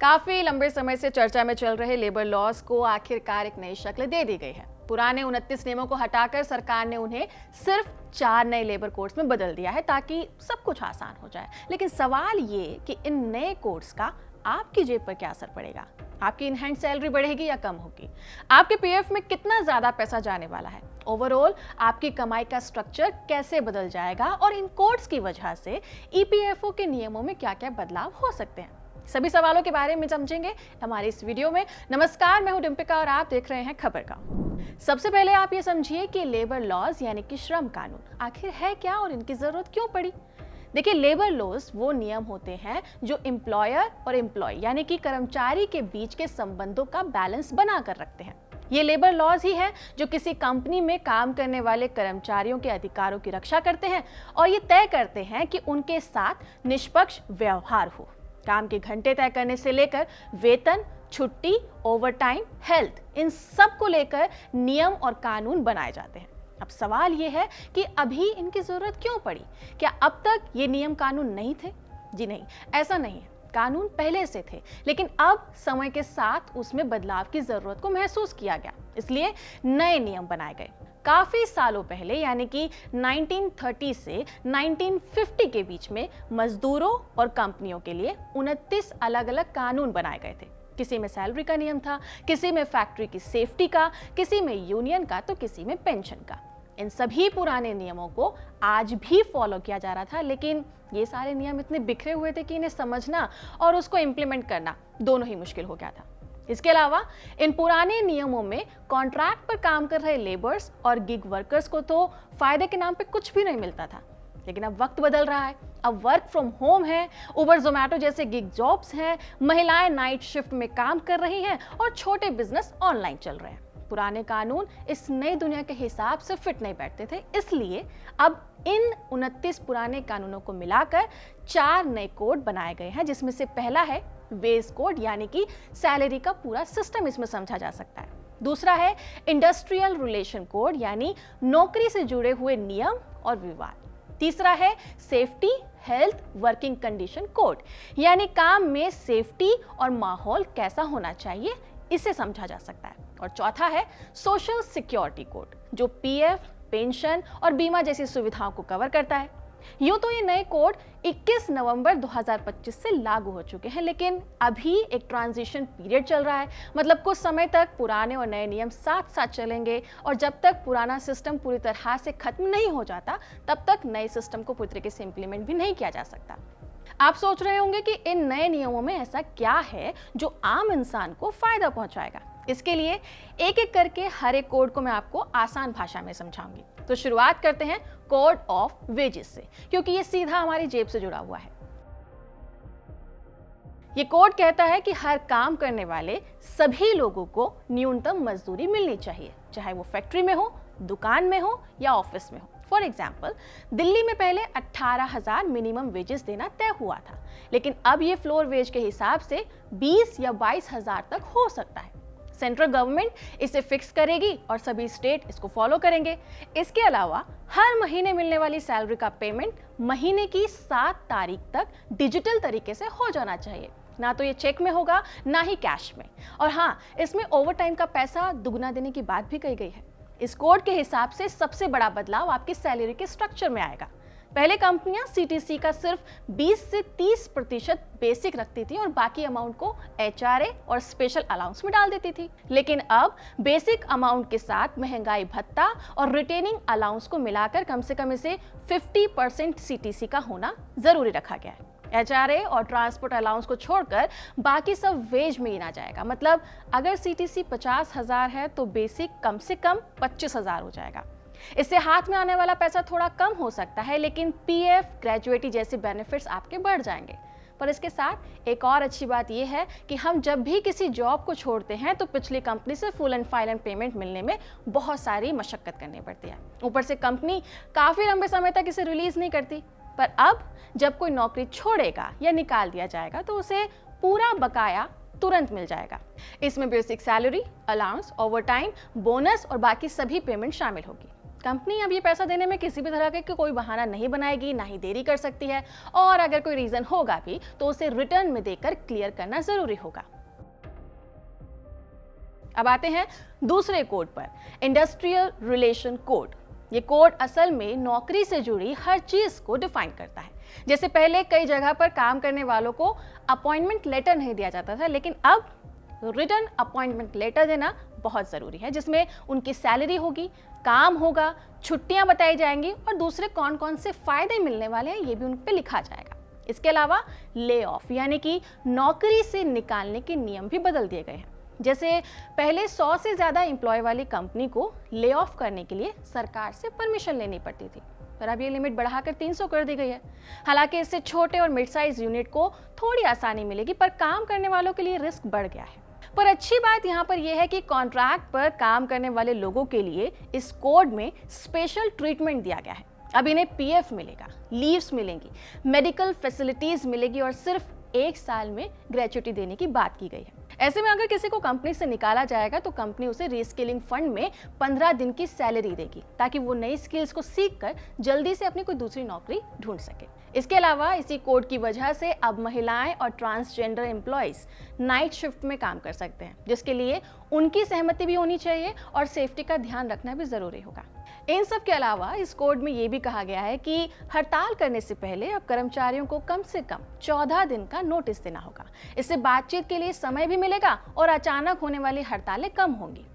काफी लंबे समय से चर्चा में चल रहे लेबर लॉज को आखिरकार एक नई शक्ल दे दी गई है। पुराने 29 नियमों को हटाकर सरकार ने उन्हें सिर्फ 4 नए लेबर कोड्स में बदल दिया है ताकि सब कुछ आसान हो जाए। लेकिन सवाल ये कि इन नए कोड्स का आपकी जेब पर क्या असर पड़ेगा? आपकी इन हैंड सैलरी बढ़ेगी या कम होगी? आपके पीएफ में कितना ज्यादा पैसा जाने वाला है? ओवरऑल आपकी कमाई का स्ट्रक्चर कैसे बदल जाएगा और इन कोड्स की वजह से ईपीएफओ के नियमों में क्या-क्या बदलाव हो सकते हैं? सभी सवालों के बारे में समझेंगे हमारे इस वीडियो में। नमस्कार, मैं हूं डिम्पिका और आप देख रहे हैं खबर का। सबसे पहले आप ये समझिए कि लेबर लॉज यानी कि श्रम कानून आखिर है क्या और इनकी जरूरत क्यों पड़ी। देखिए, लेबर लॉज वो नियम होते हैं जो एम्प्लॉयर और एम्प्लॉय यानी कि कर्मचारी के बीच के संबंधों का बैलेंस बना कर रखते हैं। ये लेबर लॉज ही है जो किसी कंपनी में काम करने वाले कर्मचारियों के अधिकारों की रक्षा करते हैं और ये तय करते हैं कि उनके साथ निष्पक्ष व्यवहार हो। काम के घंटे तय करने से लेकर वेतन, छुट्टी, ओवरटाइम, हेल्थ, इन सब को लेकर नियम और कानून बनाए जाते हैं। अब सवाल ये है कि अभी इनकी जरूरत क्यों पड़ी? क्या अब तक ये नियम कानून नहीं थे? जी नहीं, ऐसा नहीं है। कानून पहले से थे, लेकिन अब समय के साथ उसमें बदलाव की जरूरत को महसूस किया गया, इसलिए नए नियम बनाए गए। काफी सालों पहले यानी कि 1930 से 1950 के बीच में मजदूरों और कंपनियों के लिए 29 अलग अलग कानून बनाए गए थे। किसी में सैलरी का नियम था, किसी में फैक्ट्री की सेफ्टी का, किसी में यूनियन का, तो किसी में पेंशन का। इन सभी पुराने नियमों को आज भी फॉलो किया जा रहा था, लेकिन ये सारे नियम इतने बिखरे हुए थे कि इन्हें समझना और उसको इम्प्लीमेंट करना दोनों ही मुश्किल हो गया था। इसके अलावा इन पुराने नियमों में कॉन्ट्रैक्ट पर काम कर रहे लेबर्स और गिग वर्कर्स को तो फायदे के नाम पे कुछ भी नहीं मिलता था। लेकिन अब वक्त बदल रहा है, अब वर्क फ्रॉम होम है, उबर जोमैटो जैसे गिग जॉब्स हैं, महिलाएं नाइट शिफ्ट में काम कर रही हैं और छोटे बिजनेस ऑनलाइन चल रहे हैं। पुराने कानून इस नई दुनिया के हिसाब से फिट नहीं बैठते थे, इसलिए अब इन 29 पुराने कानूनों को मिलाकर 4 नए कोड बनाए गए हैं, जिसमें से पहला है वेज कोड यानी कि सैलरी का पूरा सिस्टम इसमें समझा जा सकता है। दूसरा है इंडस्ट्रियल रिलेशन कोड यानी नौकरी से जुड़े हुए नियम और विवाद। तीसरा है safety, health, working condition code यानी काम में सेफ्टी और माहौल कैसा होना चाहिए, इसे समझा जा सकता है। और चौथा है सोशल सिक्योरिटी कोड जो पीएफ, पेंशन और बीमा जैसी सुविधाओं को कवर करता है। यूं तो ये नए कोड 21 नवंबर 2025 से लागू हो चुके हैं, लेकिन अभी एक ट्रांजिशन पीरियड चल रहा है। मतलब कुछ समय तक पुराने और नए नियम साथ साथ चलेंगे और जब तक पुराना सिस्टम पूरी तरह से खत्म नहीं हो जाता, तब तक नए सिस्टम को पूरी तरीके से इंप्लीमेंट भी नहीं किया जा सकता। आप सोच रहे होंगे कि इन नए नियमों में ऐसा क्या है जो आम इंसान को फायदा पहुंचाएगा। इसके लिए एक एक करके हर एक कोड को मैं आपको आसान भाषा में समझाऊंगी। तो शुरुआत करते हैं कोड ऑफ वेजेस से, क्योंकि ये सीधा हमारी जेब से जुड़ा हुआ है। ये कोड कहता है कि हर काम करने वाले सभी लोगों को न्यूनतम मजदूरी मिलनी चाहिए, चाहे वो फैक्ट्री में हो, दुकान में हो या ऑफिस में हो। फॉर एग्जाम्पल, दिल्ली में पहले 18,000 मिनिमम वेजेस देना तय हुआ था, लेकिन अब ये फ्लोर वेज के हिसाब से 20 या 22,000 तक हो सकता है। सेंट्रल गवर्नमेंट इसे फिक्स करेगी और सभी स्टेट इसको फॉलो करेंगे। इसके अलावा हर महीने मिलने वाली सैलरी का पेमेंट महीने की 7 तारीख तक डिजिटल तरीके से हो जाना चाहिए। ना तो ये चेक में होगा, ना ही कैश में। और हाँ, इसमें ओवरटाइम का पैसा दुगना देने की बात भी कही गई है। इस कोड के हिसाब से सबसे बड़ा बदलाव आपकी सैलरी के स्ट्रक्चर में आएगा। पहले कंपनियां सीटीसी का सिर्फ 20 से 30% बेसिक रखती थी और बाकी अमाउंट को एचआरए और स्पेशल अलाउंस में डाल देती थी। लेकिन अब बेसिक अमाउंट के साथ महंगाई भत्ता और रिटेनिंग अलाउंस को मिलाकर कम से कम इसे 50% सीटीसी का होना जरूरी रखा गया है। एचआरए और ट्रांसपोर्ट अलाउंस को छोड़कर बाकी सब वेज में गिना जाएगा। मतलब अगर सीटीसी 50,000 है तो बेसिक कम से कम 25,000 हो जाएगा। इससे हाथ में आने वाला पैसा थोड़ा कम हो सकता है, लेकिन पीएफ, ग्रेजुएटी जैसे बेनिफिट्स आपके बढ़ जाएंगे। पर इसके साथ एक और अच्छी बात यह है कि हम जब भी किसी जॉब को छोड़ते हैं तो पिछली कंपनी से फुल एंड फाइनल पेमेंट मिलने में बहुत सारी मशक्कत करनी पड़ती है। ऊपर से कंपनी काफी लंबे समय तक इसे रिलीज नहीं करती। पर अब जब कोई नौकरी छोड़ेगा या निकाल दिया जाएगा तो उसे पूरा बकाया तुरंत मिल जाएगा। इसमें basic salary, allowance, overtime, bonus और बाकी सभी पेमेंट शामिल होगी। कंपनी अब ये पैसा देने में किसी भी तरह के कोई बहाना नहीं बनाएगी, ना ही देरी कर सकती है, और अगर कोई रीजन होगा भी तो उसे रिटर्न में देकर क्लियर करना जरूरी होगा। अब आते हैं दूसरे कोड पर, इंडस्ट्रियल रिलेशन कोड। ये कोड असल में नौकरी से जुड़ी हर चीज को डिफाइन करता है। जैसे पहले कई जगह पर काम करने वालों को अपॉइंटमेंट लेटर नहीं दिया जाता था, लेकिन अब रिटन अपॉइंटमेंट लेटर देना बहुत जरूरी है, जिसमें उनकी सैलरी होगी, काम होगा, छुट्टियां बताई जाएंगी और दूसरे कौन कौन से फायदे मिलने वाले हैं ये भी उन पे लिखा जाएगा। इसके अलावा ले ऑफ यानी कि नौकरी से निकालने के नियम भी बदल दिए गए हैं। जैसे पहले 100 से ज्यादा एम्प्लॉय वाली कंपनी को ले ऑफ करने के लिए सरकार से परमिशन लेनी पड़ती थी, पर अब ये लिमिट बढ़ाकर 300 कर दी गई है। हालांकि इससे छोटे और मिड साइज यूनिट को थोड़ी आसानी मिलेगी, पर काम करने वालों के लिए रिस्क बढ़ गया है। पर अच्छी बात यहाँ पर यह है कि कॉन्ट्रैक्ट पर काम करने वाले लोगों के लिए इस कोड में स्पेशल ट्रीटमेंट दिया गया है। अब इन्हें पीएफ मिलेगा, लीव्स मिलेंगी, मेडिकल फैसिलिटीज मिलेगी और सिर्फ 1 साल में ग्रेच्युटी देने की बात की गई है। ऐसे में अगर किसी को कंपनी से निकाला जाएगा तो कंपनी उसे रीस्किलिंग फंड में 15 दिन की सैलरी देगी, ताकि वो नई स्किल्स को सीखकर जल्दी से अपनी कोई दूसरी नौकरी ढूंढ सके। इसके अलावा इसी कोड की वजह से अब महिलाएं और ट्रांसजेंडर एम्प्लॉयज नाइट शिफ्ट में काम कर सकते हैं, जिसके लिए उनकी सहमति भी होनी चाहिए और सेफ्टी का ध्यान रखना भी जरूरी होगा। इन सब के अलावा इस कोड में ये भी कहा गया है कि हड़ताल करने से पहले अब कर्मचारियों को कम से कम 14 दिन का नोटिस देना होगा। इससे बातचीत के लिए समय भी मिलेगा और अचानक होने वाली हड़तालें कम होंगी।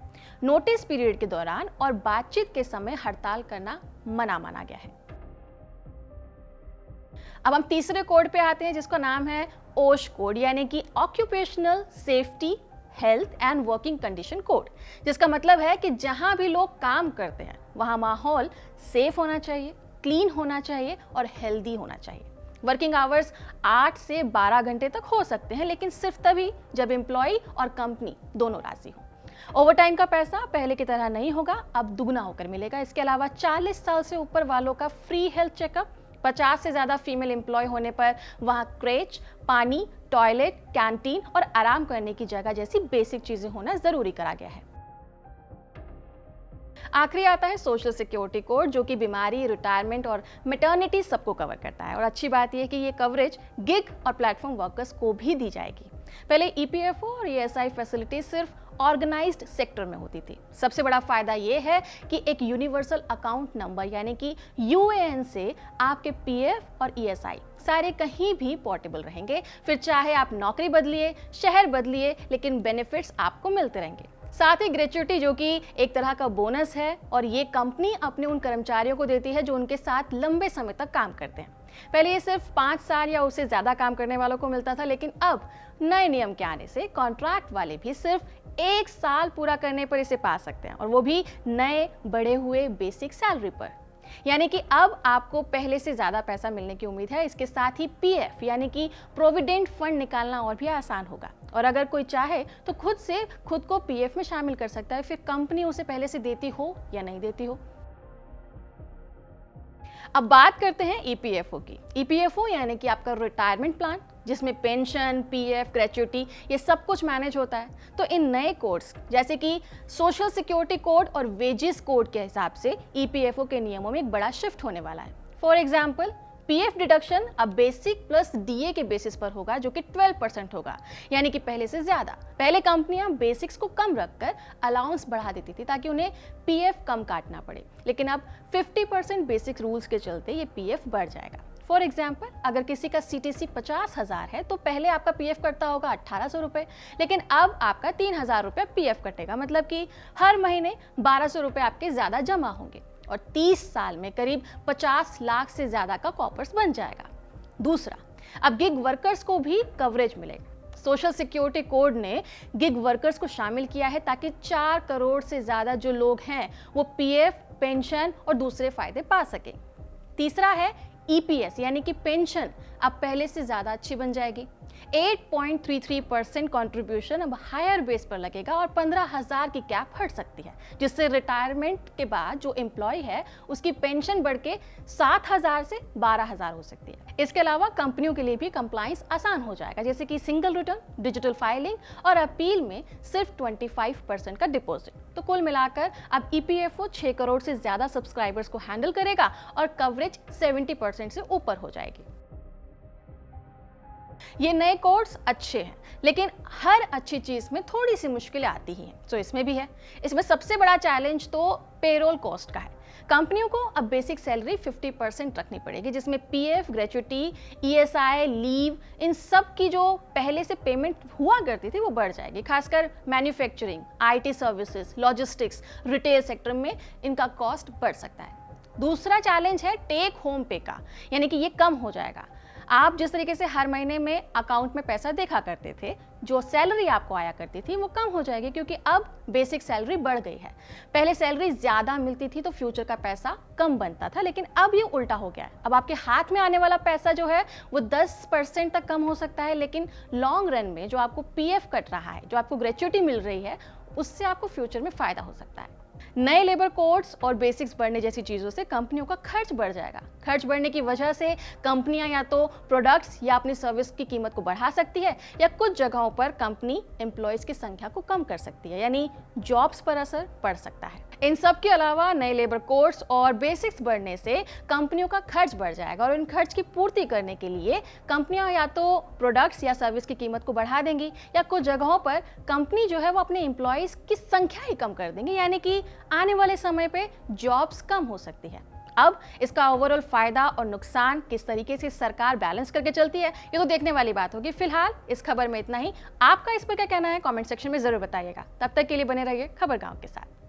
नोटिस पीरियड के दौरान और बातचीत के समय हड़ताल करना मना माना गया है। अब हम तीसरे कोड पे आते हैं, जिसका नाम है ओश कोड यानी कि occupational safety health and working condition code, जिसका मतलब है कि जहां भी लोग काम करते हैं वहां माहौल सेफ होना चाहिए, क्लीन होना चाहिए और हेल्दी होना चाहिए। वर्किंग आवर्स 8 से 12 घंटे तक हो सकते हैं, लेकिन सिर्फ तभी जब एम्प्लॉय और कंपनी दोनों राजी हो। ओवरटाइम का पैसा पहले की तरह नहीं होगा, अब दुगना होकर मिलेगा। इसके अलावा 40 साल से ऊपर वालों का फ्री हेल्थ चेकअप, 50 से ज्यादा फीमेल एम्प्लॉय होने पर वहां क्रेच, पानी, टॉयलेट, कैंटीन और आराम करने की जगह जैसी बेसिक चीजें होना जरूरी करा गया है। आखिरी आता है सोशल सिक्योरिटी कोड, जो कि बीमारी, रिटायरमेंट और मैटरनिटी सबको कवर करता है। और अच्छी बात यह है कि ये कवरेज गिग और प्लेटफॉर्म वर्कर्स को भी दी जाएगी। पहले ईपीएफओ और ईएसआई फैसिलिटी सिर्फ ऑर्गेनाइज्ड सेक्टर में होती थी। सबसे बड़ा फायदा यह है कि एक यूनिवर्सल अकाउंट नंबर यानी कि यूएएन से आपके पीएफ और ईएसआई सारे कहीं भी पोर्टेबल रहेंगे। फिर चाहे आप नौकरी बदलिए, शहर बदलिए, लेकिन बेनिफिट्स आपको मिलते रहेंगे। साथ ही ग्रेच्युटी, जो कि एक तरह का बोनस है, और ये कंपनी अपने उन कर्मचारियों को देती है जो उनके साथ लंबे समय तक काम करते हैं। पहले ये सिर्फ 5 साल या उससे ज्यादा काम करने वालों को मिलता था, लेकिन अब नए नियम के आने से कॉन्ट्रैक्ट वाले भी सिर्फ 1 साल पूरा करने पर इसे पा सकते हैं, और वो भी नए बढ़े हुए बेसिक सैलरी पर। यानी कि अब आपको पहले से ज्यादा पैसा मिलने की उम्मीद है। इसके साथ ही पीएफ यानी कि प्रोविडेंट फंड निकालना और भी आसान होगा, और अगर कोई चाहे तो खुद को पीएफ में शामिल कर सकता है, फिर कंपनी उसे पहले से देती हो या नहीं देती हो। अब बात करते हैं ईपीएफओ की। ईपीएफओ यानी कि आपका रिटायरमेंट प्लान, जिसमें पेंशन, पीएफ, ग्रेच्युटी ये सब कुछ मैनेज होता है। तो इन नए कोड्स जैसे कि सोशल सिक्योरिटी कोड और वेजेस कोड के हिसाब से ईपीएफओ के नियमों में एक बड़ा शिफ्ट होने वाला है। फॉर एग्जाम्पल, पीएफ डिडक्शन अब बेसिक प्लस डीए के बेसिस पर होगा, जो कि 12% होगा, यानी कि पहले से ज्यादा। पहले कंपनियां बेसिक्स को कम रखकर अलाउंस बढ़ा देती थी ताकि उन्हें पीएफ कम काटना पड़े, लेकिन अब 50% बेसिक रूल्स के चलते ये पीएफ बढ़ जाएगा। फॉर एग्जाम्पल, अगर किसी का सीटीसी 50,000 है तो पहले आपका पीएफ कटता होगा 1800 रुपए, लेकिन अब आपका 3000 रुपए पीएफ कटेगा, मतलब कि हर महीने 1200 रुपए आपके ज्यादा जमा होंगे, और 30 साल में करीब 50 लाख से ज्यादा का कॉर्पस बन जाएगा। दूसरा, अब गिग वर्कर्स को भी कवरेज मिलेगा। सोशल सिक्योरिटी कोड ने गिग वर्कर्स को शामिल किया है ताकि 4 करोड़ से ज्यादा जो लोग हैं वो पीएफ, पेंशन और दूसरे फायदे पा सकें। तीसरा है ईपीएस यानी कि पेंशन अब पहले से ज़्यादा अच्छी बन जाएगी। 8.33% कॉन्ट्रीब्यूशन अब हायर बेस पर लगेगा और 15,000 की कैप हट सकती है, जिससे रिटायरमेंट के बाद जो एम्प्लॉय है उसकी पेंशन बढ़ के 7,000 से 12,000 हो सकती है। इसके अलावा कंपनियों के लिए भी कंप्लायंस आसान हो जाएगा, जैसे कि सिंगल रिटर्न, डिजिटल फाइलिंग और अपील में सिर्फ 25% का डिपॉजिट। तो कुल मिलाकर अब ईपीएफओ 6 करोड़ से ज्यादा सब्सक्राइबर्स को हैंडल करेगा और कवरेज 70% से ऊपर हो जाएगी। ये नए कोड्स अच्छे हैं, लेकिन हर अच्छी चीज में थोड़ी सी मुश्किलें आती ही हैं, तो इसमें भी है। इसमें सबसे बड़ा चैलेंज तो पेरोल कॉस्ट का है। कंपनियों को अब बेसिक सैलरी 50% रखनी पड़ेगी, जिसमें पीएफ, ग्रेच्युटी, ईएसआई, लीव, इन सब की जो पहले से पेमेंट हुआ करती थी वो बढ़ जाएगी। खासकर manufacturing, IT services, logistics, retail sector में इनका कॉस्ट बढ़ सकता है। दूसरा चैलेंज है टेक होम पे का, यानी कि ये कम हो जाएगा। आप जिस तरीके से हर महीने में अकाउंट में पैसा देखा करते थे, जो सैलरी आपको आया करती थी वो कम हो जाएगी, क्योंकि अब बेसिक सैलरी बढ़ गई है। पहले सैलरी ज्यादा मिलती थी तो फ्यूचर का पैसा कम बनता था, लेकिन अब ये उल्टा हो गया है। अब आपके हाथ में आने वाला पैसा जो है वो 10% तक कम हो सकता है, लेकिन लॉन्ग रन में जो आपको पीएफ कट रहा है, जो आपको ग्रेच्युटी मिल रही है, उससे आपको फ्यूचर में फायदा हो सकता है। नए लेबर कोड्स और बेसिक्स बढ़ने जैसी चीजों से कंपनियों का खर्च बढ़ जाएगा। खर्च बढ़ने की वजह से कंपनियां या तो प्रोडक्ट्स या अपनी सर्विस की कीमत को बढ़ा सकती है, या कुछ जगहों पर कंपनी एम्प्लॉयज की संख्या को कम कर सकती है, यानी जॉब्स पर असर पड़ सकता है। इन सब के अलावा नए लेबर कोड्स और बेसिक्स बढ़ने से कंपनियों का खर्च बढ़ जाएगा, और इन खर्च की पूर्ति करने के लिए कंपनियां या तो प्रोडक्ट्स या सर्विस की कीमत को बढ़ा देंगी, या कुछ जगहों पर कंपनी जो है वो अपने एम्प्लॉयज की संख्या ही कम कर देंगे, यानी कि आने वाले समय पे जॉब्स कम हो सकती है। अब इसका ओवरऑल फायदा और नुकसान किस तरीके से सरकार बैलेंस करके चलती है, ये तो देखने वाली बात होगी। फिलहाल इस खबर में इतना ही। आपका इस पर क्या कहना है कमेंट सेक्शन में जरूर बताइएगा। तब तक के लिए बने रहिए खबर गांव के साथ।